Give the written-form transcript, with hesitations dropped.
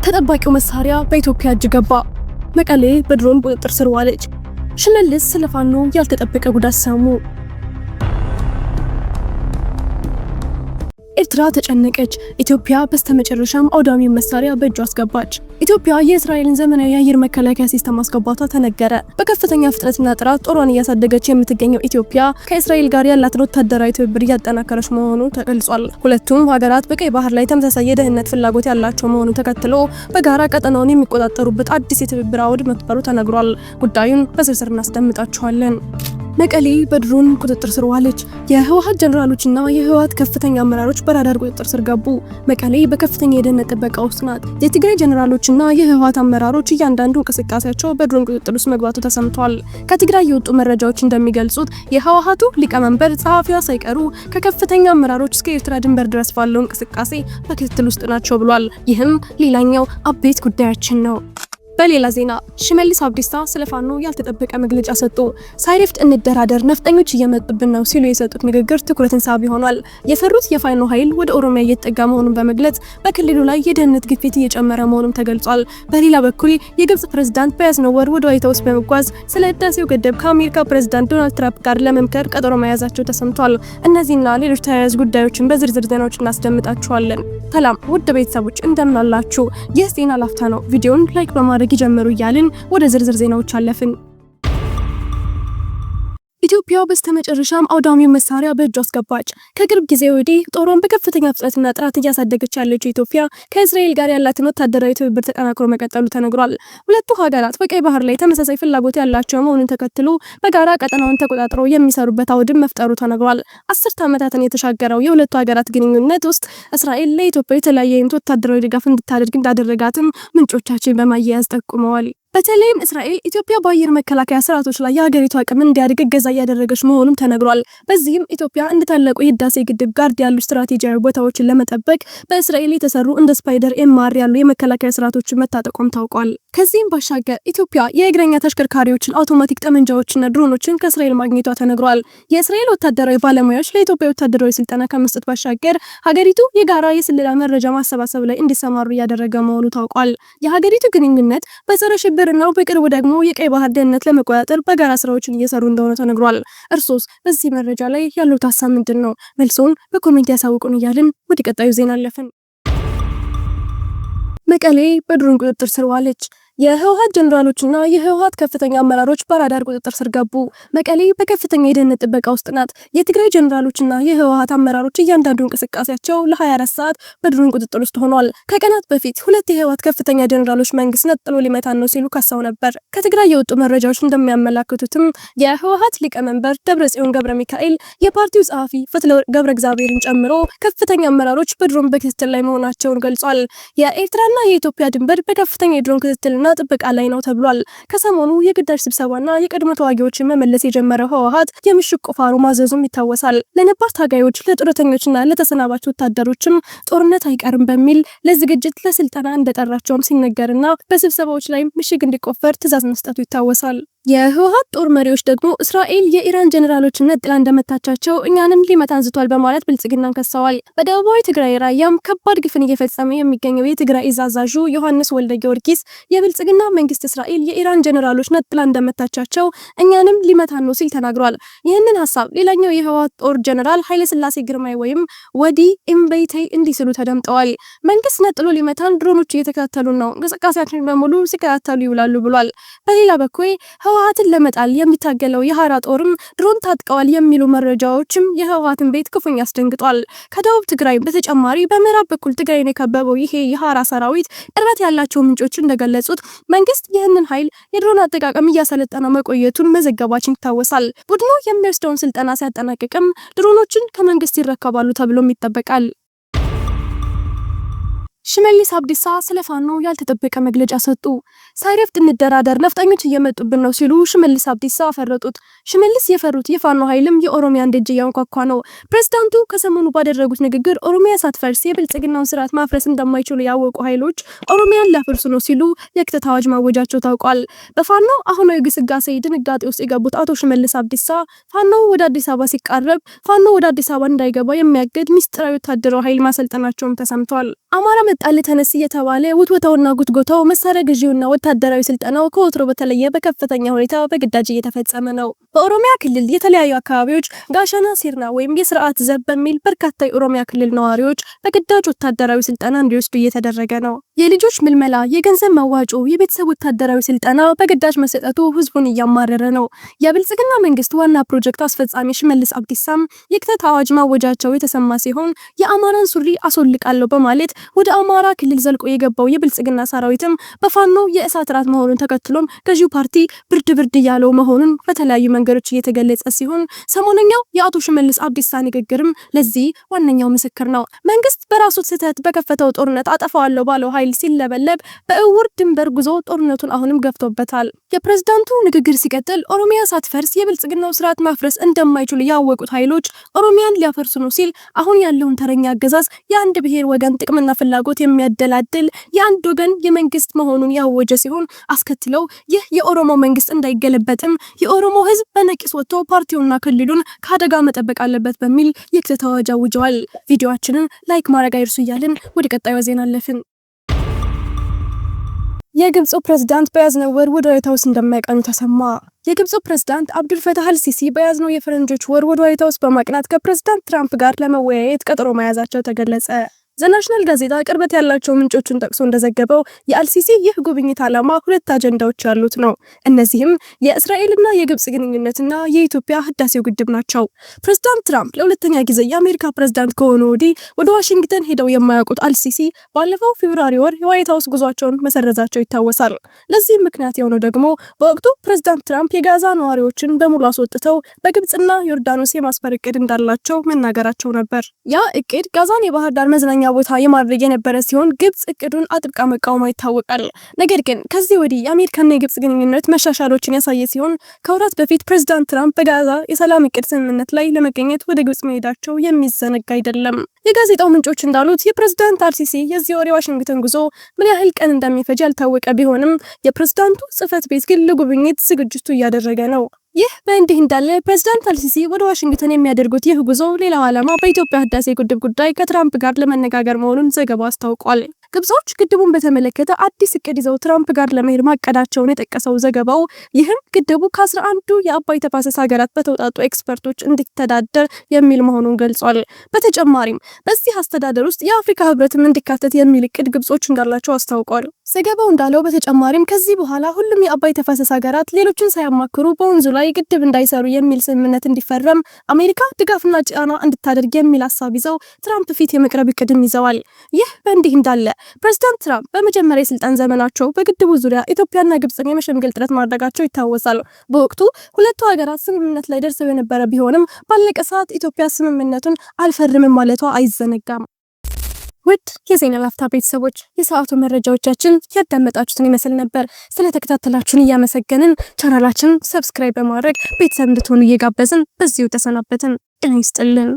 ተጠባቂው መሳሪያ በኢትዮጵያ እጅ ገባ። መቀሌ በድሮን ቁጥጥር ስር ዋለች። ሽመልስ ስለ ፋኖ ያልተጠበቀ ጉዳት ሰሙ። ኤርትራ ተጨነቀች። ኢትዮጵያ በስተመጨረሻም አውዳሚ መሳሪያ በእጇ አስገባች። ኢትዮጵያ የእስራኤልን ዘመናዊ የአየር መከላከያ ሲስተም ማስገባቷ ተነገረ። በከፍተኛ ፍጥነትና ጥራት ጦሯን እያሳደገች የምትገኘው ኢትዮጵያ ከእስራኤል ጋር ያላትን ወታደራዊ ትብብር እያጠናከረች መሆኑ ተገልጿል። ሁለቱም ሀገራት በቀይ ባህር ላይ ተመሳሳይ የደህንነት ፍላጎት ያላቸው መሆኑ ተከትሎ በጋራ ቀጠናውን የሚቆጣጠሩበት አዲስ የትብብር አውድ መፍጠሩ ተነግሯል። ጉዳዩን በዝርዝር እናስደምጣችኋለን። መቀሌ በድሮን ቁጥጥር ስር ዋለች። የህወሓት ጀነራሎችና የህወሓት ከፍተኛ አመራሮች በራዳር ቁጥጥር ስር ገቡ። መቀሌ በከፍተኛ የደህንነት ጥበቃ ውስጥ ናት። የትግራይ ጀነራሎችና የህወሓት አመራሮች እያንዳንዱ እንቅስቃሴያቸው በድሮን ቁጥጥር ውስጥ መግባቱ ተሰምቷል። ከትግራይ የወጡ መረጃዎች እንደሚገልጹት የህወሓቱ ሊቀመንበር ጸሐፊዋ ሳይቀሩ ከከፍተኛ አመራሮች እስከ ኤርትራ ድንበር ድረስ ባለው እንቅስቃሴ በክትትል ውስጥ ናቸው ብሏል። ይህም ሌላኛው አበይት ጉዳያችን ነው። በሌላ ዜና ሽመልስ አብዲሳ ስለ ፋኖ ያልተጠበቀ መግለጫ ሰጡ። ሳይረፍድ እንደራደር ነፍጠኞች እየመጡብን ነው ሲሉ የሰጡት ንግግር ትኩረትን ሳቢ ሆኗል። የፈሩት የፋኖ ኃይል ወደ ኦሮሚያ እየተጠጋ መሆኑን በመግለጽ በክልሉ ላይ የደህንነት ግፊት እየጨመረ መሆኑም ተገልጿል። በሌላ በኩል የግብጽ ፕሬዝዳንት በያዝነው ወር ወደ ዋይት ሃውስ በመጓዝ ስለ ህዳሴው ግድብ ከአሜሪካ ፕሬዝዳንት ዶናልድ ትራምፕ ጋር ለመምከር ቀጠሮ መያዛቸው ተሰምቷል። እነዚህና ሌሎች ተያያዥ ጉዳዮችን በዝርዝር ዜናዎች እናስደምጣችኋለን። ሰላም ውድ ቤተሰቦች እንደምን አላችሁ? ይህ ዜና ላፍታ ነው። ቪዲዮውን ላይክ በማድረግ ይጀምሩ እያልን ወደ ዝርዝር ዜናዎች አለፍን። ኢትዮጵያ በስተመጨረሻም አውዳሚ መሳሪያ በእጇ አስገባች። ከቅርብ ጊዜ ወዲህ ጦሯን በከፍተኛ ፍጥነትና ጥራት እያሳደገች ያለችው ኢትዮጵያ ከእስራኤል ጋር ያላትን ወታደራዊ ትብብር ተጠናክሮ መቀጠሉ ተነግሯል። ሁለቱ ሀገራት በቀይ ባህር ላይ ተመሳሳይ ፍላጎት ያላቸው መሆኑን ተከትሎ በጋራ ቀጠናውን ተቆጣጥረው የሚሰሩበት አውድም መፍጠሩ ተነግሯል። 10 ዓመታትን የተሻገረው የሁለቱ ሀገራት ግንኙነት ውስጥ እስራኤል ለኢትዮጵያ የተለያየ አይነት ወታደራዊ ድጋፍ እንድታደርግ እንዳደረጋትም ምንጮቻችን በማያያዝ ጠቁመዋል። በተለይም እስራኤል ኢትዮጵያ በአየር መከላከያ ስርዓቶች ላይ የሀገሪቱ አቅም እንዲያድግ እገዛ እያደረገች መሆኑም ተነግሯል። በዚህም ኢትዮጵያ እንደ ታላቁ የህዳሴ ግድብ ጋርድ ያሉ ስትራቴጂያዊ ቦታዎችን ለመጠበቅ በእስራኤል የተሰሩ እንደ ስፓይደር ኤምአር ያሉ የመከላከያ ስርዓቶችን መታጠቋም ታውቋል። ከዚህም ባሻገር ኢትዮጵያ የእግረኛ ተሽከርካሪዎችን፣ አውቶማቲክ ጠመንጃዎችና ድሮኖችን ከእስራኤል ማግኘቷ ተነግሯል። የእስራኤል ወታደራዊ ባለሙያዎች ለኢትዮጵያ ወታደራዊ ስልጠና ከመስጠት ባሻገር ሀገሪቱ የጋራ የስለላ መረጃ ማሰባሰብ ላይ እንዲሰማሩ እያደረገ መሆኑ ታውቋል። የሀገሪቱ ግንኙነት በጸረ ሽብርና በቅርቡ ደግሞ የቀይ ባህር ደህንነት ለመቆጣጠር በጋራ ስራዎችን እየሰሩ እንደሆነ ተነግሯል። እርሶስ በዚህ መረጃ ላይ ያለው ሀሳብ ምንድን ነው? መልሶን በኮሜንት ያሳውቁን እያልን ወደ ቀጣዩ ዜና አለፍን። መቀሌ በድሮን ቁጥጥር ስር ዋለች። የህወሓት ጀነራሎችና የህወሓት ከፍተኛ አመራሮች በራዳር ቁጥጥር ስር ገቡ። መቀሌ በከፍተኛ የደህንነት ጥበቃ ውስጥ ናት። የትግራይ ጀነራሎችና የህወሓት አመራሮች እያንዳንዱ እንቅስቃሴያቸው ለ24 ሰዓት በድሮን ቁጥጥር ውስጥ ሆኗል። ከቀናት በፊት ሁለት የህወሓት ከፍተኛ ጀነራሎች መንግስት ነጥሎ ሊመታን ነው ሲሉ ካሳው ነበር። ከትግራይ የወጡ መረጃዎች እንደሚያመላክቱትም የህወሓት ሊቀመንበር ደብረጽዮን ገብረ ሚካኤል፣ የፓርቲው ጸሐፊ ፈትለወርቅ ገብረ እግዚአብሔርን ጨምሮ ከፍተኛ አመራሮች በድሮን በክትትል ላይ መሆናቸውን ገልጿል። የኤርትራና የኢትዮጵያ ድንበር በከፍተኛ የድሮን ክትትልና ጥበቃ ላይ ነው ተብሏል። ከሰሞኑ የግዳጅ ስብሰባና የቀድሞ ተዋጊዎችን መመለስ የጀመረው ህወሓት የምሽግ ቁፋሮ ማዘዙም ይታወሳል። ለነባር ታጋዮች፣ ለጡረተኞችና ለተሰናባች ወታደሮችም ጦርነት አይቀርም በሚል ለዝግጅት ለስልጠና እንደጠራቸውም ሲነገርና በስብሰባዎች ላይ ምሽግ እንዲቆፈር ትዕዛዝ መስጠቱ ይታወሳል። የህወሓት ጦር መሪዎች ደግሞ እስራኤል የኢራን ጀነራሎችን ነጥላ እንደመታቻቸው እኛንም ሊመታ አንስቷል በማለት ብልጽግናን ከሰዋል። በደቡባዊ ትግራይ ራያም ከባድ ግፍን እየፈጸመ የሚገኘው የትግራይ እዝ አዛዡ ዮሐንስ ወልደ ጊዮርጊስ የብልጽግና መንግስት እስራኤል የኢራን ጀነራሎች ነጥላ እንደመታቻቸው እኛንም ሊመታን ነው ሲል ተናግሯል። ይህንን ሀሳብ ሌላኛው የህወሓት ጦር ጀነራል ኃይለስላሴ ግርማይ ወይም ወዲ ኢምቤይቴ እንዲህ ሲሉ ተደምጠዋል። መንግስት ነጥሎ ሊመታን ድሮኖች እየተከታተሉ ነው፣ እንቅስቃሴያችን በሙሉ ሲከታተሉ ይውላሉ ብሏል። በሌላ በኩል ህወሓትን ለመጣል የሚታገለው የሐራ ጦርም ድሮን ታጥቀዋል የሚሉ መረጃዎችም የህወሓትን ቤት ክፉኛ አስደንግጧል። ከደቡብ ትግራይ በተጨማሪ በምዕራብ በኩል ትግራይን የከበበው ይሄ የሐራ ሰራዊት ቅርበት ያላቸው ምንጮች እንደገለጹት መንግስት ይህንን ኃይል የድሮን አጠቃቀም እያሰለጠነ መቆየቱን መዘገባችን ይታወሳል። ቡድኑ የሚወስደውን ስልጠና ሲያጠናቅቅም ድሮኖችን ከመንግስት ይረከባሉ ተብሎም ይጠበቃል። ሽመልስ አብዲሳ ስለ ፋኖ ያልተጠበቀ መግለጫ ሰጡ። ሳይረፍድ እንደራደር ነፍጠኞች እየመጡብን ነው ሲሉ ሽመልስ አብዲሳ አፈረጡት። ሽመልስ የፈሩት የፋኖ ኃይልም የኦሮሚያን ደጅ እያንኳኳ ነው። ፕሬዝዳንቱ ከሰሞኑ ባደረጉት ንግግር ኦሮሚያ ሳትፈርስ የብልጽግናውን ስርዓት ማፍረስ እንደማይችሉ ያወቁ ኃይሎች ኦሮሚያን ሊያፈርሱ ነው ሲሉ የክተት አዋጅ ማወጃቸው ታውቋል። በፋኖ አሁናዊ ግስጋሴ ድንጋጤ ውስጥ የገቡት አቶ ሽመልስ አብዲሳ ፋኖ ወደ አዲስ አበባ ሲቃረብ ፋኖ ወደ አዲስ አበባ እንዳይገባ የሚያገድ ሚስጥራዊ ወታደራዊ ኃይል ማሰልጠናቸውም ተሰምቷል። አማራ ጣል ተነስ እየተባለ ውትወታውና ጉትጎታው መሳሪያ ግዢውና ወታደራዊ ስልጠናው ከወትሮ በተለየ በከፍተኛ ሁኔታ በግዳጅ እየተፈጸመ ነው። በኦሮሚያ ክልል የተለያዩ አካባቢዎች ጋሻና ሲርና ወይም የስርዓት ዘብ በሚል በርካታ የኦሮሚያ ክልል ነዋሪዎች በግዳጅ ወታደራዊ ስልጠና እንዲወስዱ እየተደረገ ነው። የልጆች ምልመላ፣ የገንዘብ መዋጮ፣ የቤተሰብ ወታደራዊ ስልጠና በግዳጅ መሰጠቱ ህዝቡን እያማረረ ነው። የብልጽግና መንግስት ዋና ፕሮጀክት አስፈጻሚ ሽመልስ አብዲሳም የክተት አዋጅ ማወጃቸው የተሰማ ሲሆን የአማራን ሱሪ አስወልቃለሁ በማለት ወደ አማራ ክልል ዘልቆ የገባው የብልጽግና ሰራዊትም በፋኖ የእሳት ራት መሆኑን ተከትሎም ገዢው ፓርቲ ብርድ እያለው መሆኑን በተለያዩ መንገዶች እየተገለጸ ሲሆን ሰሞነኛው የአቶ ሽመልስ አብዲሳ ንግግርም ለዚህ ዋነኛው ምስክር ነው። መንግስት በራሱ ስህተት በከፈተው ጦርነት አጠፋዋለሁ ባለው ኃይል ሲለበለብ በእውር ድንበር ጉዞ ጦርነቱን አሁንም ገፍቶበታል። የፕሬዝዳንቱ ንግግር ሲቀጥል ኦሮሚያ ሳትፈርስ የብልጽግናው ስርዓት ማፍረስ እንደማይችሉ ያወቁት ኃይሎች ኦሮሚያን ሊያፈርሱ ነው ሲል አሁን ያለውን ተረኛ አገዛዝ የአንድ ብሔር ወገን ጥቅምና ፍላጎት የሚያደላድል የአንድ ወገን የመንግስት መሆኑን ያወጀ ሲሆን አስከትለው ይህ የኦሮሞ መንግስት እንዳይገለበጥም የኦሮሞ ህዝብ በነቂስ ወጥቶ ፓርቲውና ክልሉን ከአደጋ መጠበቅ አለበት በሚል የክተት አዋጅ አውጀዋል። ቪዲዮአችንን ላይክ ማድረግ አይርሱ እያልን ወደ ቀጣዩ ዜና አለፍን። የግብፁ ፕሬዝዳንት በያዝነው ወር ወደ ዋይት ሃውስ እንደማይቀኑ ተሰማ። የግብፁ ፕሬዝዳንት አብዱል ፈታህ አልሲሲ በያዝነው የፈረንጆች ወር ወደ ዋይት ሃውስ በማቅናት ከፕሬዝዳንት ትራምፕ ጋር ለመወያየት ቀጠሮ መያዛቸው ተገለጸ። ዘናሽናል ጋዜጣ ቅርበት ያላቸው ምንጮችን ጠቅሶ እንደዘገበው የአልሲሲ ይህ ጉብኝት ዓላማ ሁለት አጀንዳዎች ያሉት ነው። እነዚህም የእስራኤልና የግብጽ ግንኙነትና የኢትዮጵያ ህዳሴው ግድብ ናቸው። ፕሬዝዳንት ትራምፕ ለሁለተኛ ጊዜ የአሜሪካ ፕሬዝዳንት ከሆኑ ወዲህ ወደ ዋሽንግተን ሄደው የማያውቁት አልሲሲ ባለፈው ፌብሩዋሪ ወር የዋይት ሃውስ ጉዟቸውን መሰረዛቸው ይታወሳል። ለዚህም ምክንያት የሆነው ደግሞ በወቅቱ ፕሬዝዳንት ትራምፕ የጋዛ ነዋሪዎችን በሙሉ አስወጥተው በግብጽና ዮርዳኖስ የማስፈር እቅድ እንዳላቸው መናገራቸው ነበር። ያ እቅድ ጋዛን የባህር ዳር መዝናኛ ቦታ የማድረግ የነበረ ሲሆን ግብጽ እቅዱን አጥብቃ መቃወሟ ይታወቃል። ነገር ግን ከዚህ ወዲህ የአሜሪካና የግብጽ ግንኙነት መሻሻሎችን ያሳየ ሲሆን ከወራት በፊት ፕሬዝዳንት ትራምፕ በጋዛ የሰላም እቅድ ስምምነት ላይ ለመገኘት ወደ ግብጽ መሄዳቸው የሚዘነጋ አይደለም። የጋዜጣው ምንጮች እንዳሉት የፕሬዝዳንት አልሲሲ የዚህ ወር የዋሽንግተን ጉዞ ምን ያህል ቀን እንደሚፈጅ ያልታወቀ ቢሆንም የፕሬዝዳንቱ ጽህፈት ቤት ግን ለጉብኝት ዝግጅቱ እያደረገ ነው። ይህ በእንዲህ እንዳለ ፕሬዝዳንት አልሲሲ ወደ ዋሽንግተን የሚያደርጉት ይህ ጉዞ ሌላው ዓላማ በኢትዮጵያ ህዳሴ ግድብ ጉዳይ ከትራምፕ ጋር ለመነጋገር መሆኑን ዘገባው አስታውቋል። ግብጾች ግድቡን በተመለከተ አዲስ እቅድ ይዘው ትራምፕ ጋር ለመሄድ ማቀዳቸውን የጠቀሰው ዘገባው ይህም ግድቡ ከ11ዱ የአባይ ተፋሰስ ሀገራት በተውጣጡ ኤክስፐርቶች እንዲተዳደር የሚል መሆኑን ገልጿል። በተጨማሪም በዚህ አስተዳደር ውስጥ የአፍሪካ ህብረትም እንዲካተት የሚል እቅድ ግብጾች እንዳላቸው አስታውቋል። ዘገባው እንዳለው በተጨማሪም ከዚህ በኋላ ሁሉም የአባይ ተፋሰስ ሀገራት ሌሎችን ሳያማክሩ በወንዙ ላይ ግድብ እንዳይሰሩ የሚል ስምምነት እንዲፈረም አሜሪካ ድጋፍና ጫና እንድታደርግ የሚል ሀሳብ ይዘው ትራምፕ ፊት የመቅረብ እቅድም ይዘዋል። ይህ በእንዲህ እንዳለ ፕሬዝዳንት ትራምፕ በመጀመሪያ የስልጣን ዘመናቸው በግድቡ ዙሪያ ኢትዮጵያና ግብጽን የመሸምገል ጥረት ማድረጋቸው ይታወሳል። በወቅቱ ሁለቱ ሀገራት ስምምነት ላይ ደርሰው የነበረ ቢሆንም ባለቀ ሰዓት ኢትዮጵያ ስምምነቱን አልፈርምም ማለቷ አይዘነጋም። ውድ የዜና ላፍታ ቤተሰቦች የሰዓቱ መረጃዎቻችን ያዳመጣችሁትን ይመስል ነበር። ስለተከታተላችሁን እያመሰገንን ቻናላችንን ሰብስክራይብ በማድረግ ቤተሰብ እንድትሆኑ እየጋበዝን በዚሁ ተሰናበትን። ጤና ይስጥልን።